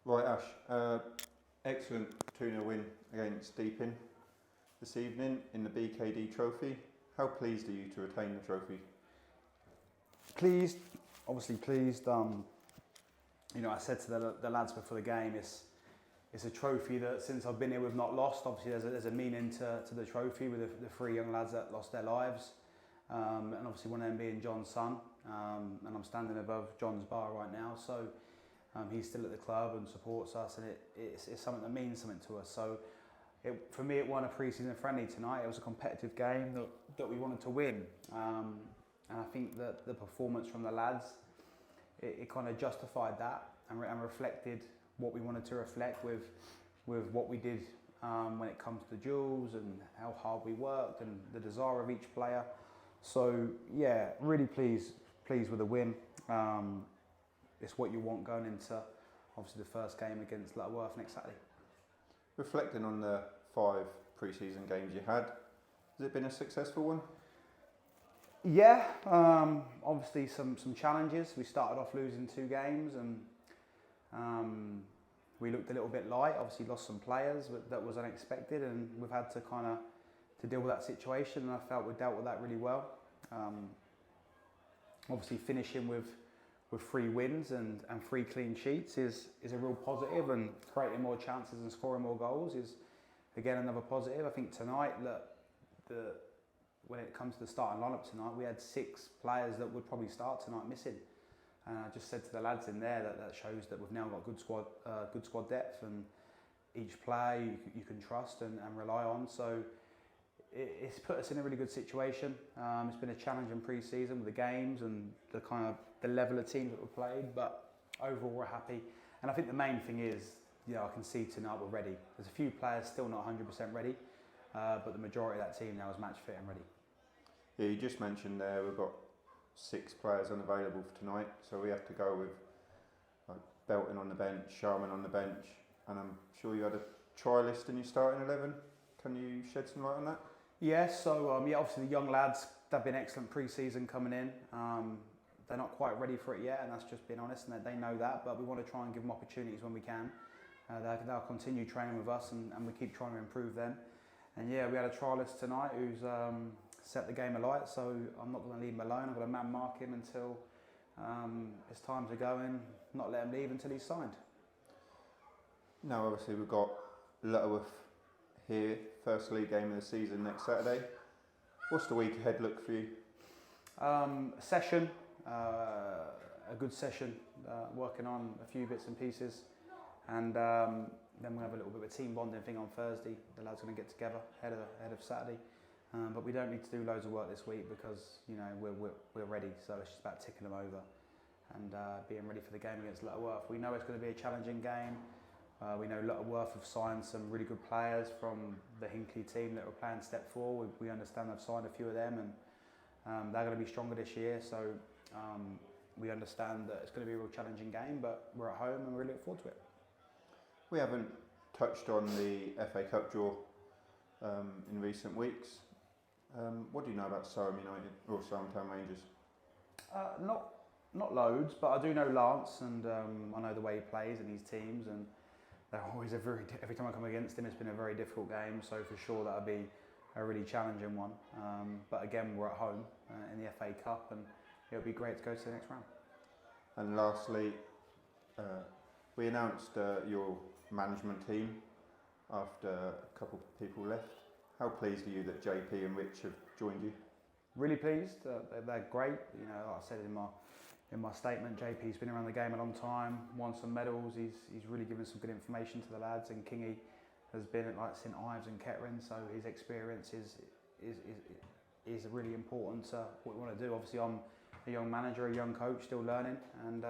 Right, Ash. Excellent 2-0 win against Deepin this evening in the BKD Trophy. How pleased are you to retain the trophy? Pleased, obviously pleased. I said to the lads before the game, it's a trophy that since I've been here we've not lost. Obviously there's a meaning to the trophy with the three young lads that lost their lives. And obviously one of them being John's son. And I'm standing above John's bar right now. So he's still at the club and supports us, and it's something that means something to us. So for me, it won a pre-season friendly tonight. It was a competitive game that we wanted to win. And I think that the performance from the lads, it kind of justified that and reflected what we wanted to reflect with what we did when it comes to duels and how hard we worked and the desire of each player. So yeah, really pleased with the win. It's what you want going into obviously the first game against Lutterworth next Saturday. Reflecting on the 5 pre-season games you had, has it been a successful one? Yeah, obviously some challenges. We started off losing 2 games and we looked a little bit light. Obviously lost some players, but that was unexpected, and we've had to to deal with that situation, and I felt we dealt with that really well. Obviously finishing with 3 wins and 3 clean sheets is a real positive, and creating more chances and scoring more goals is again another positive. I think tonight when it comes to the starting lineup tonight, we had 6 players that would probably start tonight missing. And I just said to the lads in there that shows that we've now got good squad depth, and each player you can trust and rely on. So it's put us in a really good situation. It's been a challenging pre-season with the games and the level of teams that we've played, but overall we're happy. And I think the main thing is, I can see tonight we're ready. There's a few players still not 100% ready, but the majority of that team now is match fit and ready. Yeah, you just mentioned there we've got 6 players unavailable for tonight, so we have to go with Belton on the bench, Sharman on the bench, and I'm sure you had a try list in your starting 11. Can you shed some light on that? Yeah, so obviously the young lads, they've been excellent pre-season coming in. They're not quite ready for it yet, and that's just being honest, and they know that, but we want to try and give them opportunities when we can. They'll continue training with us, and we keep trying to improve them. And yeah, we had a trialist tonight who's set the game alight, so I'm not going to leave him alone. I've got to man mark him until it's time to go and not let him leave until he's signed. Now obviously we've got Lutterworth here, first league game of the season next Saturday. What's the week ahead look for you? Session, a good session, working on a few bits and pieces, and then we'll have a little bit of a team bonding thing on Thursday. The lads are going to get together ahead of Saturday, but we don't need to do loads of work this week because we're ready. So it's just about ticking them over and being ready for the game against Lutterworth. We know it's going to be a challenging game. We know Lutterworth have signed some really good players from the Hinckley team that were playing Step 4. We understand they've signed a few of them, and they're going to be stronger this year. So we understand that it's going to be a real challenging game, but we're at home and we really look forward to it. We haven't touched on the FA Cup draw in recent weeks. What do you know about Surham United or Surham Town Rangers? Not loads, but I do know Lance, and I know the way he plays and his teams, and they're always every time I come against him, it's been a very difficult game. So for sure that'll be a really challenging one. But again, we're at home in the FA Cup, and it'll be great to go to the next round. And lastly, we announced your management team after a couple of people left. How pleased are you that JP and Rich have joined you? Really pleased. They're great. Like I said in my statement, JP's been around the game a long time, won some medals. He's really given some good information to the lads, and Kingy has been at St Ives and Kettering, so his experience is really important to what we want to do. Obviously, I'm a young manager, a young coach, still learning, and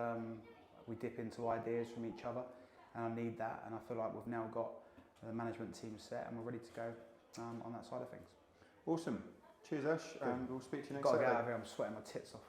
we dip into ideas from each other, and I need that. And I feel like we've now got the management team set, and we're ready to go on that side of things. Awesome. Cheers, Ash, and we'll speak to you next Got to Saturday. get out of here. I'm sweating my tits off.